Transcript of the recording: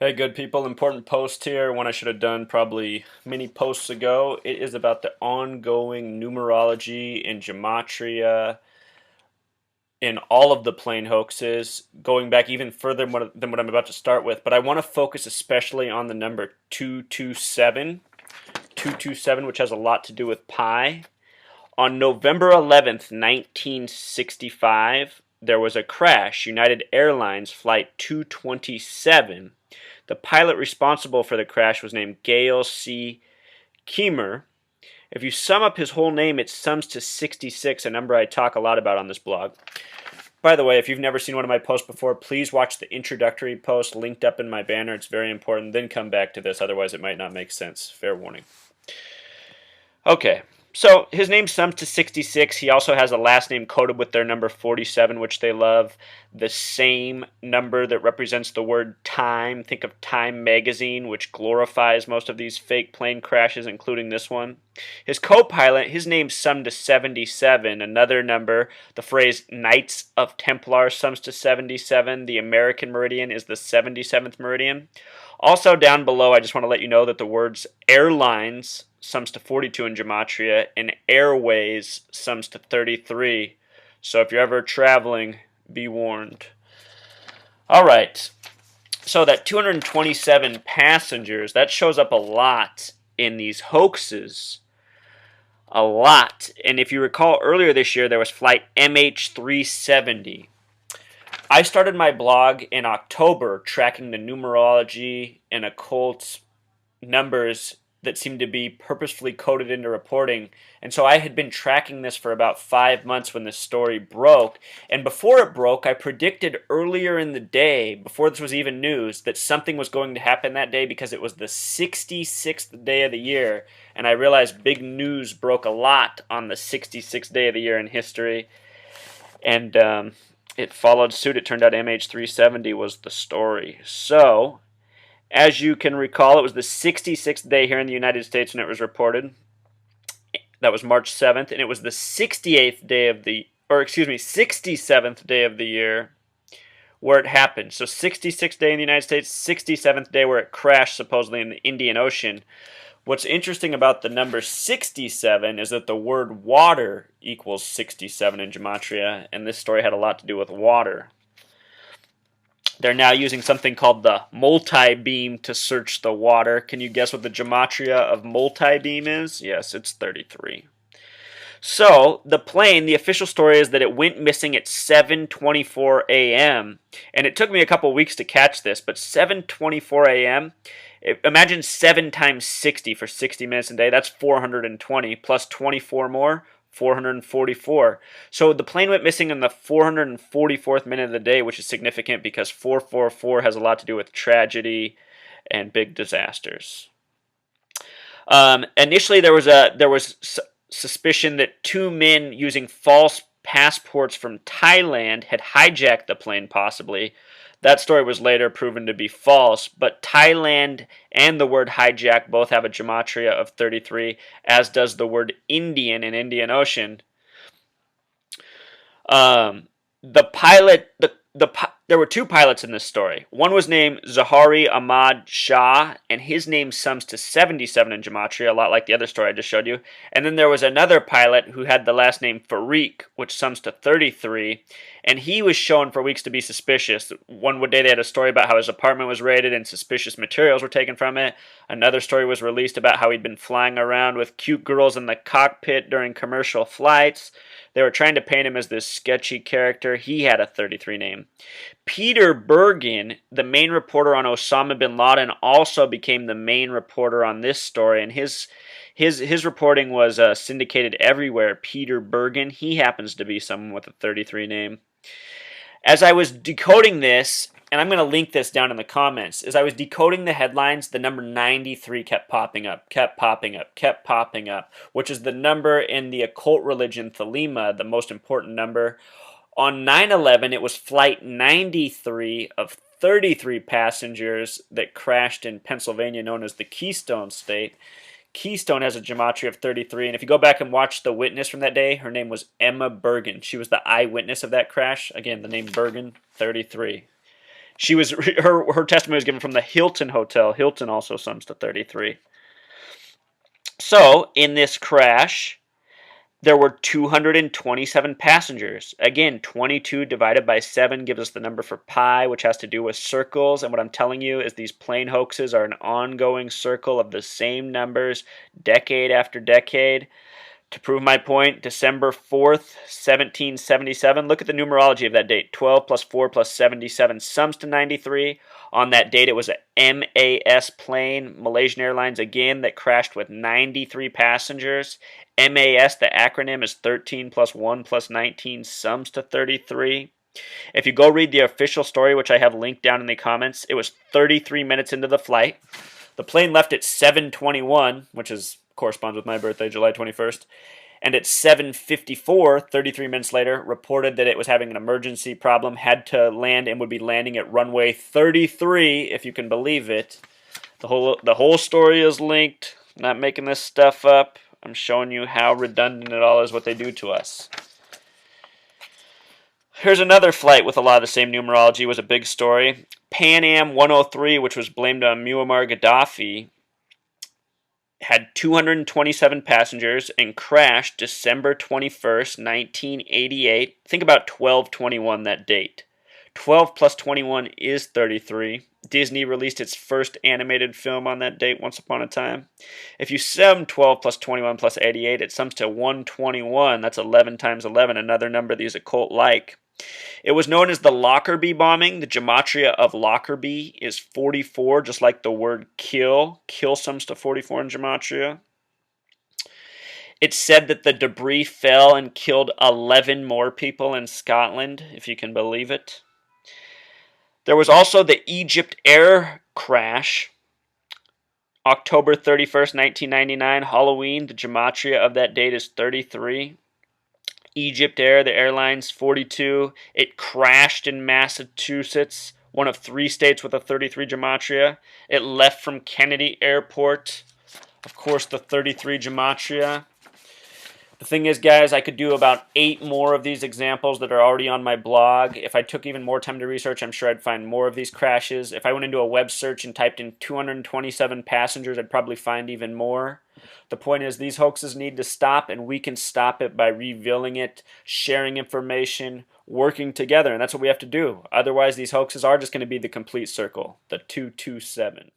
Hey, good people, important post here, one I should have done probably many posts ago. It is about the ongoing numerology and gematria in all of the plane hoaxes, going back even further than what I'm about to start with. But I want to focus especially on the number 227, 227, which has a lot to do with pi. On November 11th, 1965, there was a crash. United Airlines Flight 227. The pilot responsible for the crash was named Gail C. Keemer. If you sum up his whole name, it sums to 66, a number I talk a lot about on this blog. By the way, if you've never seen one of my posts before, please watch the introductory post linked up in my banner. It's very important. Then come back to this, otherwise it might not make sense. Fair warning. Okay, so his name sums to 66. He also has a last name coded with their number 47, which they love. The same number that represents the word time. Think of Time magazine, which glorifies most of these fake plane crashes, including this one. His co-pilot, his name summed to 77, another number. The phrase Knights of Templar sums to 77. The American meridian is the 77th meridian. Also down below, I just want to let you know that the words airlines sums to 42 in gematria, and airways sums to 33. So if you're ever traveling, be warned. All right. So that 227 passengers, that shows up a lot in these hoaxes. A lot. And if you recall earlier this year, there was flight MH370. I started my blog in October tracking the numerology and occult numbers that seemed to be purposefully coded into reporting. And so I had been tracking this for about 5 months when this story broke. And before it broke, I predicted earlier in the day, before this was even news, that something was going to happen that day because it was the 66th day of the year. And I realized big news broke a lot on the 66th day of the year in history. And it followed suit. It turned out MH370 was the story. So, as you can recall, it was the 66th day here in the United States when it was reported. That was March 7th, and it was the 67th day of the year where it happened. So 66th day in the United States, 67th day where it crashed supposedly in the Indian Ocean. What's interesting about the number 67 is that the word water equals 67 in gematria, and this story had a lot to do with water. They're now using something called the multi-beam to search the water. Can you guess what the gematria of multi-beam is? Yes, it's 33. So, the plane, the official story is that it went missing at 7:24 a.m. And it took me a couple weeks to catch this, but 7:24 a.m., imagine 7 times 60 for 60 minutes a day. That's 420 plus 24 more. 444. So the plane went missing in the 444th minute of the day, which is significant because 444 has a lot to do with tragedy and big disasters. Initially, there was suspicion that 2 men using false passports from Thailand had hijacked the plane, possibly. That story was later proven to be false, but Thailand and the word hijack both have a gematria of 33, as does the word Indian in Indian Ocean. The pilot, there were 2 pilots in this story. One was named Zahari Ahmad Shah, and his name sums to 77 in gematria, a lot like the other story I just showed you. And then there was another pilot who had the last name Farik, which sums to 33, and he was shown for weeks to be suspicious. One day they had a story about how his apartment was raided and suspicious materials were taken from it. Another story was released about how he'd been flying around with cute girls in the cockpit during commercial flights. They were trying to paint him as this sketchy character. He had a 33 name. Peter Bergen, the main reporter on Osama bin Laden, also became the main reporter on this story, and his reporting was syndicated everywhere. Peter Bergen, he happens to be someone with a 33 name. As I was decoding this, and I'm going to link this down in the comments, as I was decoding the headlines, the number 93 kept popping up, which is the number in the occult religion Thelema, the most important number. On 9/11, it was flight 93 of 33 passengers that crashed in Pennsylvania, known as the Keystone State. Keystone has a gematria of 33, and if you go back and watch the witness from that day, her name was Emma Bergen. She was the eyewitness of that crash. Again, the name Bergen, 33. She was her testimony was given from the Hilton Hotel. Hilton also sums to 33. So in this crash, there were 227 passengers. Again, 22 divided by 7 gives us the number for pi, which has to do with circles. And what I'm telling you is these plane hoaxes are an ongoing circle of the same numbers decade after decade. To prove my point, December 4th, 1777. Look at the numerology of that date. 12 plus 4 plus 77 sums to 93. On that date, it was a MAS plane, Malaysian Airlines again, that crashed with 93 passengers. MAS, the acronym, is 13 plus 1 plus 19 sums to 33. If you go read the official story, which I have linked down in the comments, it was 33 minutes into the flight. The plane left at 7:21, which corresponds with my birthday, July 21st. And at 7:54, 33 minutes later, reported that it was having an emergency problem, had to land, and would be landing at runway 33, if you can believe it. The whole story is linked. I'm not making this stuff up. I'm showing you how redundant it all is, what they do to us. Here's another flight with a lot of the same numerology. It was a big story. Pan Am 103, which was blamed on Muammar Gaddafi, had 227 passengers and crashed December 21st, 1988. Think about 12/21, that date. 12 plus 21 is 33. Disney released its first animated film on that date, Once Upon a Time. If you sum 12 plus 21 plus 88, it sums to 121. That's 11 times 11, another number these occult like. It was known as the Lockerbie bombing. The gematria of Lockerbie is 44, just like the word kill. Kill sums to 44 in gematria. It's said that the debris fell and killed 11 more people in Scotland, if you can believe it. There was also the Egypt Air crash, October 31st, 1999, Halloween. The gematria of that date is 33. Egypt Air, the airline's 42. It crashed in Massachusetts, one of 3 states with a 33 gematria. It left from Kennedy Airport. Of course, the 33 gematria. The thing is, guys, I could do about 8 more of these examples that are already on my blog. If I took even more time to research, I'm sure I'd find more of these crashes. If I went into a web search and typed in 227 passengers, I'd probably find even more. The point is, these hoaxes need to stop, and we can stop it by revealing it, sharing information, working together, and that's what we have to do. Otherwise, these hoaxes are just going to be the complete circle, the 227.